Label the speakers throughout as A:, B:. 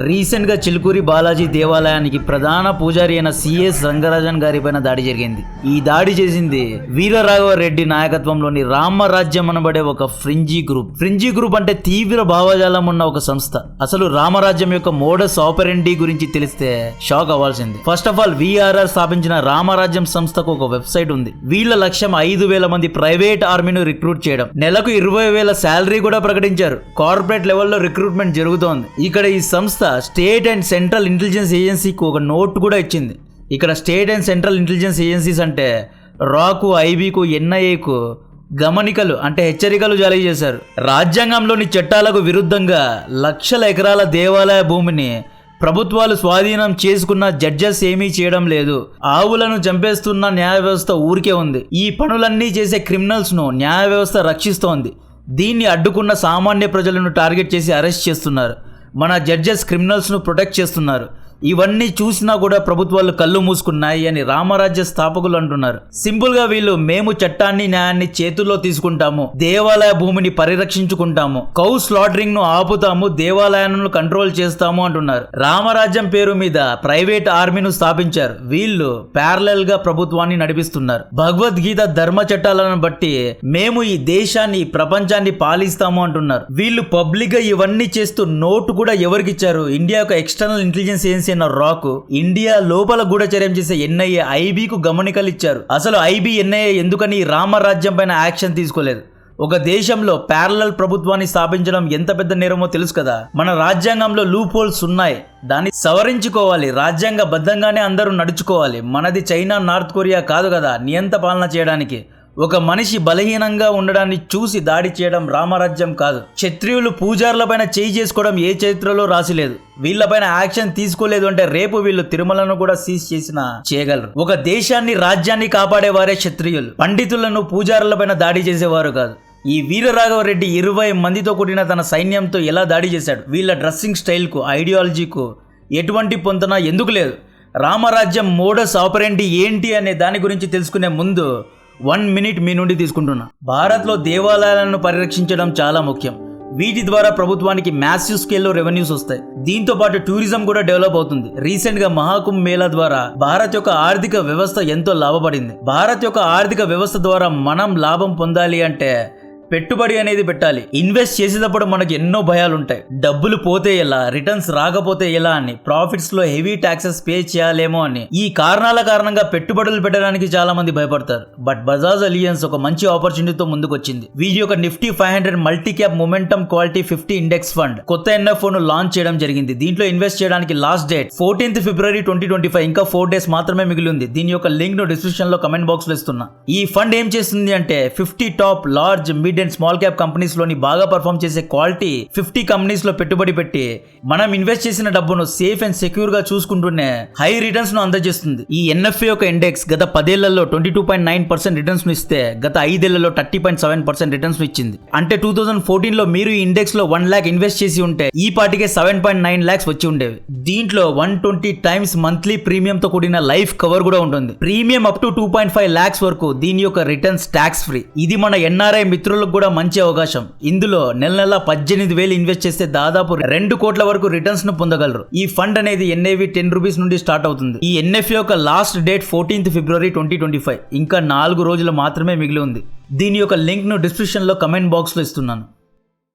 A: Recent గా చిలుకూరి బాలాజీ దేవాలయానికి ప్రధాన పూజారి అయిన సిఎస్ రంగరాజన్ గారి పైన దాడి జరిగింది. ఈ దాడి చేసింది వీరరాఘవరెడ్డి నాయకత్వంలోని రామరాజ్యం అనబడే ఒక ఫ్రింజీ గ్రూప్ అంటే తీవ్ర భావజాలం ఉన్న ఒక సంస్థ. అసలు రామరాజ్యం యొక్క మోడస్ ఆపరెండి గురించి తెలిస్తే షాక్ అవ్వాల్సింది. ఫస్ట్ ఆఫ్ ఆల్ విఆర్ఆర్ స్థాపించిన రామరాజ్యం సంస్థకు ఒక వెబ్సైట్ ఉంది. వీళ్ళ లక్ష్యం 5,000 మంది ప్రైవేట్ ఆర్మీని రిక్రూట్ చేయడం. నెలకు 20,000 శాలరీ కూడా ప్రకటించారు. కార్పొరేట్ లెవెల్లో రిక్రూట్మెంట్ జరుగుతోంది. ఇక్కడ ఈ సంస్థ స్టేట్ అండ్ సెంట్రల్ ఇంటెలిజెన్స్ ఏజెన్సీకి ఒక నోట్ కూడా ఇచ్చింది. ఇక్కడ state and central intelligence agencies అంటే రాకు, ఐబీకు, ఎన్ఐఏకు గమనికలు అంటే హెచ్చరికలు జారీ చేశారు. రాజ్యాంగంలోని చట్టాలకు విరుద్ధంగా లక్షల ఎకరాల దేవాలయ భూమిని ప్రభుత్వాలు స్వాధీనం చేసుకున్న జడ్జెస్ ఏమీ చేయడం లేదు. ఆవులను చంపేస్తున్న న్యాయ వ్యవస్థ ఊరికే ఉంది. ఈ పనులన్నీ చేసే క్రిమినల్స్ ను న్యాయ వ్యవస్థ రక్షిస్తోంది. దీన్ని అడ్డుకున్న సామాన్య ప్రజలను టార్గెట్ చేసి అరెస్ట్ చేస్తున్నారు. మన జడ్జెస్ క్రిమినల్స్ ను ప్రొటెక్ట్ చేస్తున్నారు. ఇవన్నీ చూసినా కూడా ప్రభుత్వాలు కళ్ళు మూసుకున్నాయి అని రామరాజ్య స్థాపకులు అంటున్నారు. సింపుల్ గా వీళ్ళు మేము చట్టాన్ని న్యాయాన్ని చేతుల్లో తీసుకుంటాము, దేవాలయ భూమిని పరిరక్షించుకుంటాము, కౌ స్లాటరింగ్ ను ఆపుతాము, దేవాలయాలను కంట్రోల్ చేస్తాము అంటున్నారు. రామరాజ్యం పేరు మీద ప్రైవేట్ ఆర్మీను స్థాపించారు. వీళ్ళు ప్యారలల్ గా ప్రభుత్వాన్ని నడిపిస్తున్నారు. భగవద్గీత ధర్మ చట్టాలను బట్టి మేము ఈ దేశాన్ని ప్రపంచాన్ని పాలిస్తాము అంటున్నారు. వీళ్ళు పబ్లిక్ గా ఇవన్నీ చేస్తూ నోటు కూడా ఎవరికి ఇచ్చారు? ఇండియా యొక్క ఎక్స్టర్నల్ ఇంటెలిజెన్స్ ఏజెన్సీ రాకు, ఇండియా లోపల గూఢచర్యం చేసే ఎన్ఐఏ, ఐబీకు గమనికలు ఇచ్చారు. అసలు ఐబీ, ఎన్ఐఏ ఎందుకని రామరాజ్యం పైన యాక్షన్ తీసుకోలేదు? ఒక దేశంలో ప్యారలల్ ప్రభుత్వాన్ని స్థాపించడం ఎంత పెద్ద నేరమో తెలుసు కదా. మన రాజ్యాంగంలో లూప్ హోల్స్ ఉన్నాయి, దాన్ని సవరించుకోవాలి. రాజ్యాంగబద్ధంగానే అందరూ నడుచుకోవాలి. మనది చైనా, నార్త్ కొరియా కాదు కదా నియంత పాలన చేయడానికి. ఒక మనిషి బలహీనంగా ఉండడాన్ని చూసి దాడి చేయడం రామరాజ్యం కాదు. క్షత్రియులు పూజారులపైన చేయి చేసుకోవడం ఏ చరిత్రలో రాసిలేదు. వీళ్ళపైన యాక్షన్ తీసుకోలేదు అంటే రేపు వీళ్ళు తిరుమలను కూడా సీజ్ చేసినా చేయగలరు. ఒక దేశాన్ని, రాజ్యాన్ని కాపాడేవారే క్షత్రియులు. పండితులను, పూజారులపైన దాడి చేసేవారు కాదు. ఈ వీరరాఘవరెడ్డి 20 మందితో కూడిన తన సైన్యంతో ఎలా దాడి చేశాడు? వీళ్ళ డ్రెస్సింగ్ స్టైల్కు, ఐడియాలజీకు ఎటువంటి పొంతన ఎందుకు లేదు? రామరాజ్యం మోడస్ ఆపరెండి ఏంటి అనే దాని గురించి తెలుసుకునే ముందు 1 మినిట్ మీ నుండి తీసుకుంటున్నా. భారత్లో దేవాలయాలను పరిరక్షించడం చాలా ముఖ్యం. వీటి ద్వారా ప్రభుత్వానికి మ్యాసివ్ స్కేల్లో రెవెన్యూస్ వస్తాయి. దీంతో పాటు టూరిజం కూడా డెవలప్ అవుతుంది. రీసెంట్ గా మహాకుంభ్ మేళా ద్వారా భారత్ యొక్క ఆర్థిక వ్యవస్థ ఎంతో లాభపడింది. భారత్ యొక్క ఆర్థిక వ్యవస్థ ద్వారా మనం లాభం పొందాలి అంటే పెట్టుబడి అనేది పెట్టాలి. ఇన్వెస్ట్ చేసేటప్పుడు మనకి ఎన్నో భయాలు ఉంటాయి. డబ్బులు పోతే ఎలా, రిటర్న్స్ రాకపోతే ఎలా అని, ప్రాఫిట్స్ లో హెవీ ట్యాక్సెస్ పే చేయాలేమో అని. ఈ కారణాల కారణంగా పెట్టుబడులు పెట్టడానికి చాలా మంది భయపడతారు. బట్ బజాజ్ అలియన్స్ ఒక మంచి ఆపర్చునిటీతో ముందుకు వచ్చింది. వీరి యొక్క Nifty 500 multi cap momentum quality 50 index fund కొత్త ఎన్ఎఫ్ఓ ను లాంచ్ చేయడం జరిగింది. దీంట్లో ఇన్వెస్ట్ చేయడానికి లాస్ట్ డేట్ 14th February 2025. ఇంకా 4 days మాత్రమే మిగిలి ఉంది. దీని యొక్క లింక్ ను డిస్క్రిప్షన్ లో కమెంట్ బాక్స్ లో ఇస్తున్నా. ఈ ఫండ్ ఏం చేస్తుంది అంటే 50 top large, mid and small cap companies లోని బాగా పర్ఫార్మ్ చేసే క్వాలిటీ 50 కంపెనీస్ లో పెట్టుబడి పెట్టి మనం ఇన్వెస్ట్ చేసిన డబ్బును సేఫ్ అండ్ సెక్యూర్ గా చూసుకుంటూనే హై రిటర్న్స్ ను అందజేస్తుంది. ఈ ఎన్ఎఫ్ఏ యొక్క ఇండెక్స్ గత 10 ఏళ్లలో 22.9% రిటర్న్స్ ను ఇస్తే గత 5 ఏళ్లలో 30.7% రిటర్న్స్ ను ఇచ్చింది. అంటే 2014 లో మీరు ఈ ఇండెక్స్ లో 1 lakh ఇన్వెస్ట్ చేసి ఉంటే ఈ పాటికే 7.9 lakhs వచ్చి ఉండేవి. దీంట్లో 120 times మంత్లీ ప్రీమియం తో కూడిన లైఫ్ కవర్ కూడా ఉంటుంది. ప్రీమియం అప్ టు 2.5 lakhs వరకు. దీని యొక్క రిటర్న్స్ ట్యాక్స్ ఫ్రీ. ఇది మన ఎన్ఆర్ఐ మిత్రులకు కూడా మంచి అవకాశం. ఇందులో నెల 18,000 ఇన్వెస్ట్ చేస్తే దాదాపు 2 కోట్ల వరకు రిటర్న్స్ ను పొందగలరు. ఈ ఫండ్ అనేది NAV 10 రూపీస్ నుండి స్టార్ట్ అవుతుంది. ఈ ఎన్ఎఫ్ఏ యొక్క లాస్ట్ డేట్ 14th February 2025. ఇంకా 4 రోజులు మాత్రమే మిగిలి ఉంది. దీని యొక్క లింక్ ను డిస్క్రిప్షన్ లో కమెంట్ బాక్స్ లో ఇస్తున్నాను.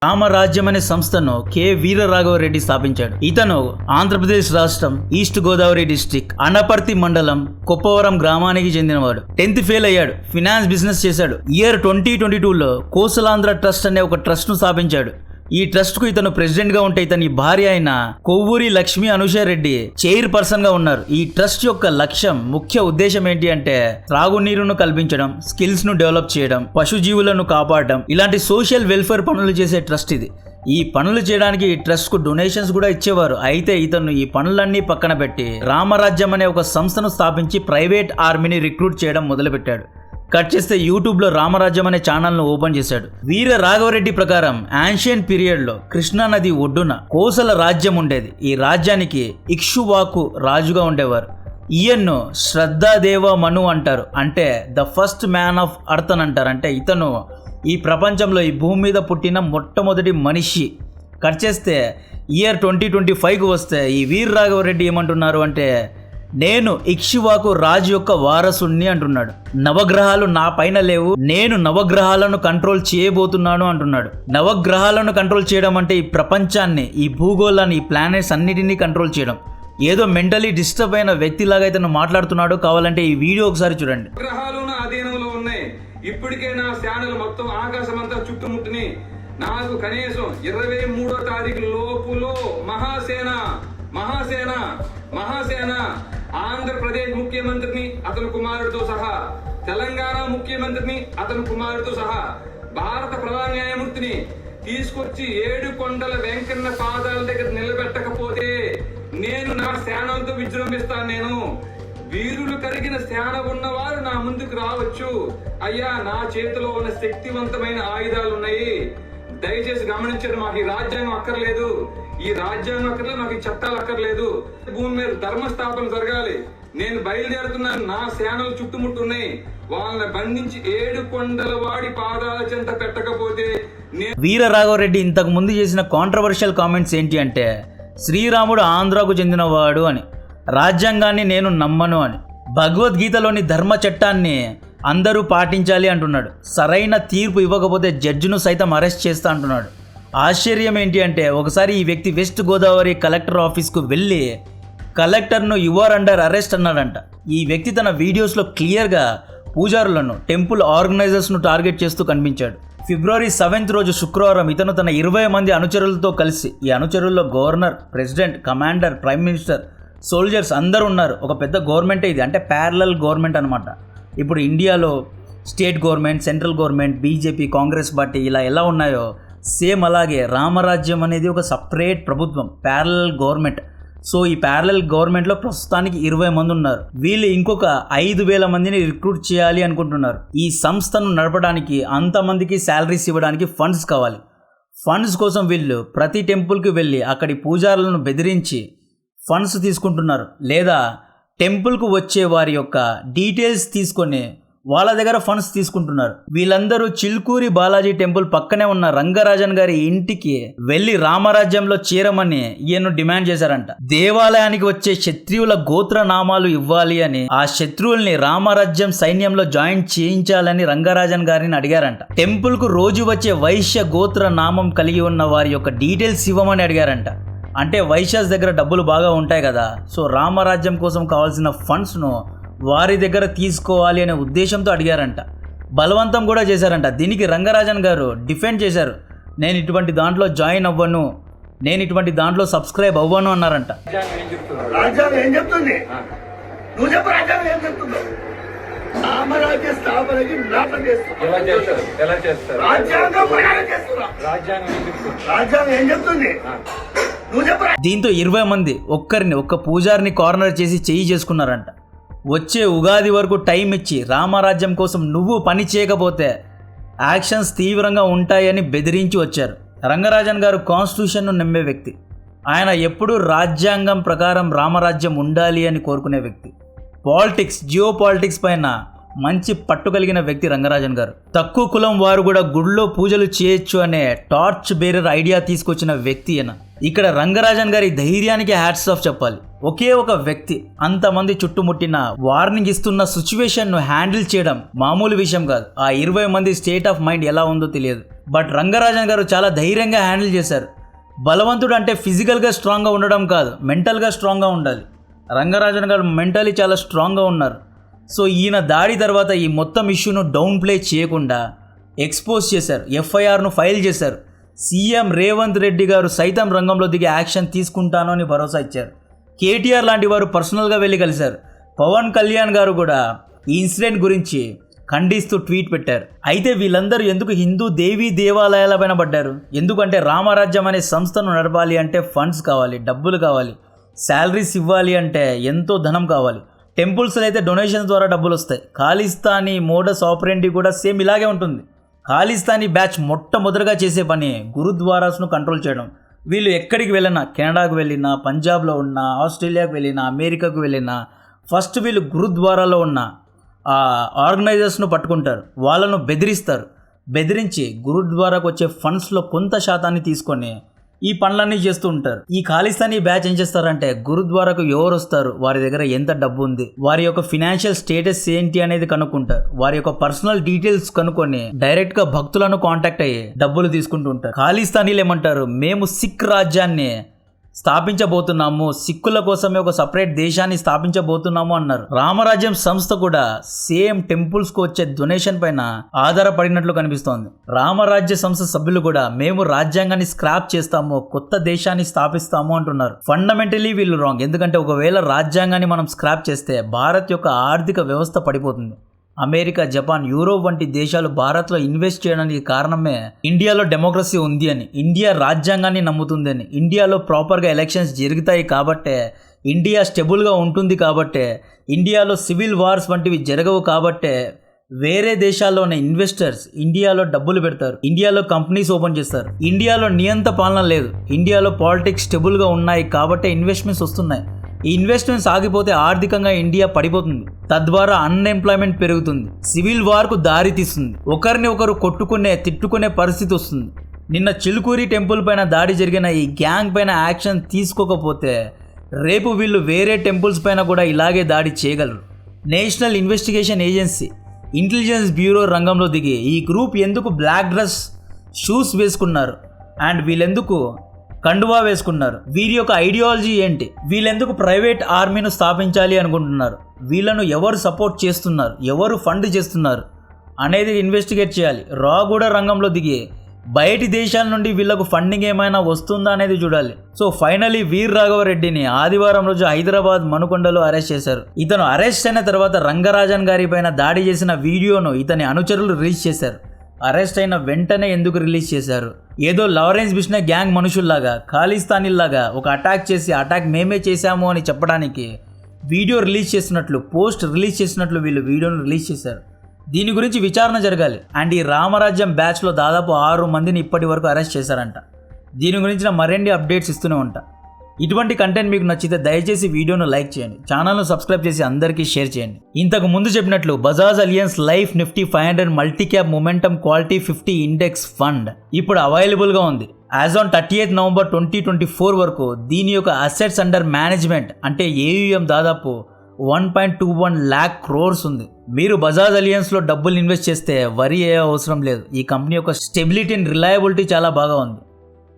A: రామరాజ్యం అనే సంస్థను కె వీరరాఘవరెడ్డి స్థాపించాడు. ఇతను ఆంధ్రప్రదేశ్ రాష్ట్రం ఈస్ట్ గోదావరి డిస్ట్రిక్ట్ అనపర్తి మండలం కొప్పవరం గ్రామానికి చెందినవాడు. 10th ఫెయిల్ అయ్యాడు. ఫినాన్స్ బిజినెస్ చేశాడు. ఇయర్ 2022లో కోసలాంధ్ర ట్రస్ట్ అనే ఒక ట్రస్ట్ ను స్థాపించాడు. ఈ ట్రస్ట్ కు ఇతను ప్రెసిడెంట్ గా ఉంటే ఇతని భార్య అయిన కొవ్వూరి లక్ష్మీ అనుషారెడ్డి చైర్ పర్సన్ గా ఉన్నారు. ఈ ట్రస్ట్ యొక్క లక్ష్యం, ముఖ్య ఉద్దేశం ఏంటి అంటే త్రాగునీరును కల్పించడం, స్కిల్స్ ను డెవలప్ చేయడం, పశుజీవులను కాపాడడం, ఇలాంటి సోషల్ వెల్ఫేర్ పనులు చేసే ట్రస్ట్ ఇది. ఈ పనులు చేయడానికి ఈ ట్రస్ట్ కు డొనేషన్స్ కూడా ఇచ్చేవారు. అయితే ఇతను ఈ పనులన్నీ పక్కన పెట్టి రామరాజ్యం అనే ఒక సంస్థను స్థాపించి ప్రైవేట్ ఆర్మీని రిక్రూట్ చేయడం మొదలుపెట్టాడు. కట్ చేస్తే యూట్యూబ్ లో రామరాజ్యం అనే ఛానల్ ను ఓపెన్ చేశాడు. వీర రాఘవరెడ్డి ప్రకారం యాన్షియన్ పీరియడ్ లో కృష్ణా నది ఒడ్డున కోసల రాజ్యం ఉండేది. ఈ రాజ్యానికి ఇక్ష్వాకు రాజుగా ఉండేవారు. ఈయన్ను శ్రద్ధాదేవ మను అంటారు. అంటే the first man of earth అని అంటారు. అంటే ఇతను ఈ ప్రపంచంలో, ఈ భూమి మీద పుట్టిన మొట్టమొదటి మనిషి. కట్ చేస్తే ఇయర్ 2025కు వస్తే ఈ వీర రాఘవరెడ్డి ఏమంటున్నారు అంటే, నేను ఇక్ష్వాకు రాజు యొక్క వారసుణ్ణి అంటున్నాడు. నవగ్రహాలు నా పైన లేవు, నేను నవగ్రహాలను కంట్రోల్ చేయబోతున్నాను అంటున్నాడు. నవగ్రహాలను కంట్రోల్ చేయడం అంటే ఈ ప్రపంచాన్ని, ఈ భూగోళాన్ని, ఈ ప్లానెట్స్ అన్నిటినీ కంట్రోల్ చేయడం. ఏదో మెంటలీ డిస్టర్బ్ అయిన వ్యక్తిలాగా అయితే మాట్లాడుతున్నాడు. కావాలంటే ఈ వీడియో ఒకసారి చూడండి.
B: గ్రహాలు నా అధీనంలో ఉన్నాయి. ఇప్పటికే నా శానలు మొత్తం ఆకాశమంతా చుట్టుముట్టుని నాకు కనీసం 23వ తారీఖు లోపులో మహాసేన మహాసేన మహాసేన ఆంధ్రప్రదేశ్ ముఖ్యమంత్రిని అతని కుమారుడితో సహా, తెలంగాణ ముఖ్యమంత్రిని అతని కుమారుడితో సహా, భారత ప్రధాన న్యాయమూర్తిని తీసుకొచ్చి 7 కొండల వెంకన్న పాదాల దగ్గర నిలబెట్టకపోతే నేను నా సేనలతో విజృంభిస్తాను. నేను వీరులు కలిగిన సేన ఉన్నవారు నా ముందుకు రావచ్చు. అయ్యా, నా చేతిలో ఉన్న శక్తివంతమైన ఆయుధాలు ఉన్నాయి. దయచేసి గమనించండి. మాకు ఈ రాజ్యాంగం అక్కర్లేదు, ఈ రాజ్యాంగం అక్కర్లేదు, మాకు ఈ చట్టాలు అక్కర్లేదు. భూమి మీద ధర్మస్థాపన జరగాలి. నేను బయలుదేరుతున్నాను. నా సేనలు చుట్టుముట్టున్నాయి. వాళ్ళని బంధించి 7 కొండల వాడి పాదాల చెంత పెట్టకపోతే
A: వీర రాఘవరెడ్డి ఇంతకు ముందు చేసిన కాంట్రవర్షియల్ కామెంట్స్ ఏంటి అంటే, శ్రీరాముడు ఆంధ్రాకు చెందినవాడు అని, రాజ్యాంగాన్ని నేను నమ్మను అని, భగవద్గీతలోని ధర్మ చట్టాన్ని అందరూ పాటించాలి అంటున్నాడు. సరైన తీర్పు ఇవ్వకపోతే జడ్జిను సైతం అరెస్ట్ చేస్తా అంటున్నాడు. ఆశ్చర్యం ఏంటి అంటే, ఒకసారి ఈ వ్యక్తి వెస్ట్ గోదావరి కలెక్టర్ ఆఫీస్కు వెళ్ళి కలెక్టర్ను యువర్ అండర్ అరెస్ట్ అన్నాడంట. ఈ వ్యక్తి తన వీడియోస్లో క్లియర్గా పూజారులను, టెంపుల్ ఆర్గనైజర్స్ను టార్గెట్ చేస్తూ కనిపించాడు. ఫిబ్రవరి 7th రోజు శుక్రవారం ఇతను తన 20 మంది అనుచరులతో కలిసి, ఈ అనుచరుల్లో governor, president, commander, prime minister, soldiers అందరూ ఉన్నారు. ఒక పెద్ద గవర్నమెంటే ఇది, అంటే ప్యారలల్ గవర్నమెంట్ అనమాట. ఇప్పుడు ఇండియాలో state government, central government, BJP, Congress party ఇలా ఎలా ఉన్నాయో సేమ్ అలాగే రామరాజ్యం అనేది ఒక సపరేట్ ప్రభుత్వం, ప్యారలల్ గవర్నమెంట్. సో ఈ ప్యారలల్ గవర్నమెంట్లో ప్రస్తుతానికి 20 మంది ఉన్నారు. వీళ్ళు ఇంకొక 5,000 మందిని రిక్రూట్ చేయాలి అనుకుంటున్నారు. ఈ సంస్థను నడపడానికి అంతమందికి శాలరీస్ ఇవ్వడానికి ఫండ్స్ కావాలి. ఫండ్స్ కోసం వీళ్ళు ప్రతి టెంపుల్కి వెళ్ళి అక్కడి పూజారులను బెదిరించి ఫండ్స్ తీసుకుంటున్నారు, లేదా టెంపుల్కు వచ్చే వారి యొక్క డీటెయిల్స్ తీసుకొని వాళ్ళ దగ్గర ఫండ్స్ తీసుకుంటున్నారు. వీళ్ళందరూ చిల్కూరి బాలాజీ టెంపుల్ పక్కనే ఉన్న రంగరాజన్ గారి ఇంటికి వెళ్ళి రామరాజ్యంలో చేరమని ఈయన డిమాండ్ చేశారంట. దేవాలయానికి వచ్చే క్షత్రియుల గోత్ర నామాలు ఇవ్వాలి అని, ఆ శత్రువుల్ని రామరాజ్యం సైన్యంలో జాయిన్ చేయించాలని రంగరాజన్ గారిని అడిగారంట. టెంపుల్ కు రోజు వచ్చే వైశ్య గోత్ర నామం కలిగి ఉన్న వారి యొక్క డీటెయిల్స్ ఇవ్వమని అడిగారంట. అంటే వైశ్యాస్ దగ్గర డబ్బులు బాగా ఉంటాయి కదా, సో రామరాజ్యం కోసం కావాల్సిన ఫండ్స్ను వారి దగ్గర తీసుకోవాలి అనే ఉద్దేశంతో అడిగారంట. బలవంతం కూడా చేశారంట. దీనికి రంగరాజన్ గారు డిఫెండ్ చేశారు. నేను ఇటువంటి దాంట్లో జాయిన్ అవ్వను, నేను ఇటువంటి దాంట్లో సబ్స్క్రైబ్ అవ్వను అన్నారంట.
C: రాజ్యాంగం ఏం చెప్తుంది? నువ్వు చెప్పు, రాజ్యాంగం ఏం చెప్తుందో. రామరాజ్య స్థాపనకి నాటం చేస్తున్నా. రాజ్యాంగం ప్రకారం చేస్తున్నా. రాజ్యాంగం ఏం చెప్తుంది? నువ్వు చెప్పు.
A: దీంతో 20 మంది ఒక్క పూజారిని కార్నర్ చేసి చెయ్యి చేసుకున్నారంట. వచ్చే ఉగాది వరకు టైం ఇచ్చి రామరాజ్యం కోసం నువ్వు పని చేయకపోతే యాక్షన్స్ తీవ్రంగా ఉంటాయని బెదిరించి వచ్చారు. రంగరాజన్ గారు కాన్స్టిట్యూషన్ను నమ్మే వ్యక్తి. ఆయన ఎప్పుడూ రాజ్యాంగం ప్రకారం రామరాజ్యం ఉండాలి అని కోరుకునే వ్యక్తి. పాలిటిక్స్, జియో పాలిటిక్స్ పైన మంచి పట్టు కలిగిన వ్యక్తి రంగరాజన్ గారు. తక్కువ కులం వారు కూడా గుడిలో పూజలు చేయొచ్చు అనే టార్చ్ బేరర్ ఐడియా తీసుకొచ్చిన వ్యక్తి అయినా. ఇక్కడ రంగరాజన్ గారి ధైర్యానికి హ్యాట్స్ ఆఫ్ చెప్పాలి. ఒకే ఒక వ్యక్తి అంతమంది చుట్టుముట్టిన వార్నింగ్ ఇస్తున్న సిచ్యువేషన్ను హ్యాండిల్ చేయడం మామూలు విషయం కాదు. ఆ 20 మంది స్టేట్ ఆఫ్ మైండ్ ఎలా ఉందో తెలియదు, బట్ రంగరాజన్ గారు చాలా ధైర్యంగా హ్యాండిల్ చేశారు. బలవంతుడు అంటే ఫిజికల్గా స్ట్రాంగ్గా ఉండడం కాదు, మెంటల్గా స్ట్రాంగ్గా ఉండాలి. రంగరాజన్ గారు మెంటలీ చాలా స్ట్రాంగ్గా ఉన్నారు. సో ఈయన దాడి తర్వాత ఈ మొత్తం ఇష్యూను డౌన్ ప్లే చేయకుండా ఎక్స్పోజ్ చేశారు, ఎఫ్ఐఆర్ను ఫైల్ చేశారు. సీఎం రేవంత్ రెడ్డి గారు సైతం రంగంలో దిగి యాక్షన్ తీసుకుంటాను అని భరోసా ఇచ్చారు. కేటీఆర్ లాంటి వారు పర్సనల్గా వెళ్ళి కలిశారు. పవన్ కళ్యాణ్ గారు కూడా ఈ ఇన్సిడెంట్ గురించి ఖండిస్తూ ట్వీట్ పెట్టారు. అయితే వీళ్ళందరూ ఎందుకు హిందూ దేవీ దేవాలయాల పైన పడ్డారు? ఎందుకంటే రామరాజ్యం అనే సంస్థను నడపాలి అంటే ఫండ్స్ కావాలి, డబ్బులు కావాలి, శాలరీస్ ఇవ్వాలి అంటే ఎంతో ధనం కావాలి. టెంపుల్స్లో అయితే డొనేషన్స్ ద్వారా డబ్బులు వస్తాయి. ఖాళిస్తానీ మోడస్ ఆపరెండి కూడా సేమ్ ఇలాగే ఉంటుంది. ఖాళిస్తానీ బ్యాచ్ మొట్టమొదటిగా చేసే పని గురుద్వారాస్ను కంట్రోల్ చేయడం. వీళ్ళు ఎక్కడికి వెళ్ళినా, కెనడాకు వెళ్ళినా, పంజాబ్లో ఉన్నా, ఆస్ట్రేలియాకు వెళ్ళినా, అమెరికాకు వెళ్ళినా, ఫస్ట్ వీళ్ళు గురుద్వారాలో ఉన్న ఆ ఆర్గనైజర్స్ను పట్టుకుంటారు, వాళ్ళను బెదిరిస్తారు. బెదిరించి గురుద్వారాకు వచ్చే ఫండ్స్లో కొంత శాతాన్ని తీసుకొని ఈ పనులన్నీ చేస్తూ ఉంటారు. ఈ ఖాళిస్తానీ బ్యాచ్ ఏం చేస్తారంటే గురుద్వారాకు ఎవరు వస్తారు, వారి దగ్గర ఎంత డబ్బు ఉంది, వారి యొక్క ఫినాన్షియల్ స్టేటస్ ఏంటి అనేది కనుక్కుంటారు. వారి యొక్క పర్సనల్ డీటెయిల్స్ కనుక్కొని డైరెక్ట్ గా భక్తులను కాంటాక్ట్ అయ్యి డబ్బులు తీసుకుంటూ ఉంటారు. ఖాళిస్తానీలు ఏమంటారు, మేము సిక్ రాజ్యాన్ని స్థాపించబోతున్నాము, సిక్కుల కోసమే ఒక సపరేట్ దేశాన్ని స్థాపించబోతున్నాము అన్నారు. రామరాజ్యం సంస్థ కూడా సేమ్ టెంపుల్స్ కు వచ్చే డొనేషన్ పైన ఆధారపడినట్లు కనిపిస్తోంది. రామరాజ్య సంస్థ సభ్యులు కూడా మేము రాజ్యాంగాన్ని స్క్రాప్ చేస్తాము, కొత్త దేశాన్ని స్థాపిస్తాము అంటున్నారు. ఫండమెంటలీ వీళ్ళు రాంగ్. ఎందుకంటే ఒకవేళ రాజ్యాంగాన్ని మనం స్క్రాప్ చేస్తే భారత్ యొక్క ఆర్థిక వ్యవస్థ పడిపోతుంది. అమెరికా, జపాన్, యూరోప్ వంటి దేశాలు భారత్లో ఇన్వెస్ట్ చేయడానికి కారణమే ఇండియాలో డెమోక్రసీ ఉంది అని, ఇండియా రాజ్యాంగాన్ని నమ్ముతుంది అని, ఇండియాలో ప్రాపర్గా ఎలక్షన్స్ జరుగుతాయి కాబట్టే, ఇండియా స్టెబుల్గా ఉంటుంది కాబట్టే, ఇండియాలో సివిల్ వార్స్ వంటివి జరగవు కాబట్టే వేరే దేశాల్లో ఉన్న ఇన్వెస్టర్స్ ఇండియాలో డబ్బులు పెడతారు, ఇండియాలో కంపెనీస్ ఓపెన్ చేస్తారు. ఇండియాలో నియంత పాలన లేదు, ఇండియాలో పాలిటిక్స్ స్టెబుల్గా ఉన్నాయి కాబట్టే ఇన్వెస్ట్మెంట్స్ వస్తున్నాయి. ఈ ఇన్వెస్ట్మెంట్స్ ఆగిపోతే ఆర్థికంగా ఇండియా పడిపోతుంది, తద్వారా అన్ఎంప్లాయ్మెంట్ పెరుగుతుంది, సివిల్ వార్కు దారి తీస్తుంది, ఒకరిని ఒకరు తిట్టుకునే పరిస్థితి వస్తుంది. నిన్న చిలుకూరి టెంపుల్ పైన దాడి జరిగిన ఈ గ్యాంగ్ పైన యాక్షన్ తీసుకోకపోతే రేపు వీళ్ళు వేరే టెంపుల్స్ పైన కూడా ఇలాగే దాడి చేయగలరు. National investigation agency, intelligence bureau రంగంలో దిగి ఈ గ్రూప్ ఎందుకు బ్లాక్ డ్రెస్ షూస్ వేసుకున్నారు అండ్ వీళ్ళెందుకు కండువా వేసుకున్నారు, వీరి యొక్క ఐడియాలజీ ఏంటి, వీళ్ళెందుకు ప్రైవేట్ ఆర్మీను స్థాపించాలి అనుకుంటున్నారు, వీళ్ళను ఎవరు సపోర్ట్ చేస్తున్నారు, ఎవరు ఫండ్ చేస్తున్నారు అనేది ఇన్వెస్టిగేట్ చేయాలి. రా కూడా రంగంలో దిగి బయటి దేశాల నుండి వీళ్ళకు ఫండింగ్ ఏమైనా వస్తుందా అనేది చూడాలి. సో ఫైనలీ వీర్ రాఘవరెడ్డిని ఆదివారం రోజు హైదరాబాద్ మనుకొండలో అరెస్ట్ చేశారు. ఇతను అరెస్ట్ అయిన తర్వాత రంగరాజన్ గారి పైన దాడి చేసిన వీడియోను ఇతని అనుచరులు రిలీజ్ చేశారు. అరెస్ట్ అయిన వెంటనే ఎందుకు రిలీజ్ చేశారు? ఏదో లారెన్స్ బిష్నే గ్యాంగ్ మనుషుల్లాగా, ఖాళిస్తానీల్లాగా ఒక అటాక్ మేమే చేశాము అని చెప్పడానికి వీడియో రిలీజ్ చేసినట్లు, పోస్ట్ రిలీజ్ చేసినట్లు వీళ్ళు వీడియోను రిలీజ్ చేశారు. దీని గురించి విచారణ జరగాలి. అండ్ ఈ రామరాజ్యం బ్యాచ్లో దాదాపు 6 మందిని ఇప్పటి వరకు అరెస్ట్ చేశారంట. దీని గురించిన మరిన్ని అప్డేట్స్ ఇస్తూనే ఉంటా. ఇటువంటి కంటెంట్ మీకు నచ్చితే దయచేసి వీడియోను లైక్ చేయండి, ఛానల్ను సబ్స్క్రైబ్ చేసి అందరికీ షేర్ చేయండి. ఇంతకు ముందు చెప్పినట్లు Bajaj Allianz life Nifty 500 multi cap momentum quality 50 index fund ఇప్పుడు అవైలబుల్గా ఉంది. యాజ్ ఆన్ 30th November 2024 వరకు దీని యొక్క అసెట్స్ అండర్ మేనేజ్మెంట్ అంటే AUM దాదాపు 1.21 lakh crores ఉంది. మీరు బజాజ్ అలియన్స్లో డబ్బులు ఇన్వెస్ట్ చేస్తే వరి అయ్యే అవసరం లేదు. ఈ కంపెనీ యొక్క స్టెబిలిటీ అండ్ రిలయబిలిటీ చాలా బాగా ఉంది.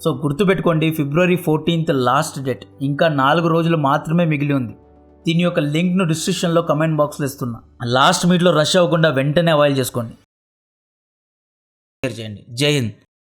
A: సో గుర్తుపెట్టుకోండి, February 14th లాస్ట్ డేట్, ఇంకా 4 రోజులు మాత్రమే మిగిలి ఉంది. దీని యొక్క లింక్ను డిస్క్రిప్షన్లో కమెంట్ బాక్స్లో ఇస్తున్నా. లాస్ట్ మీట్లో రష్ అవ్వకుండా వెంటనే అవైల్ చేసుకోండి. షేర్ చేయండి. జై హింద్.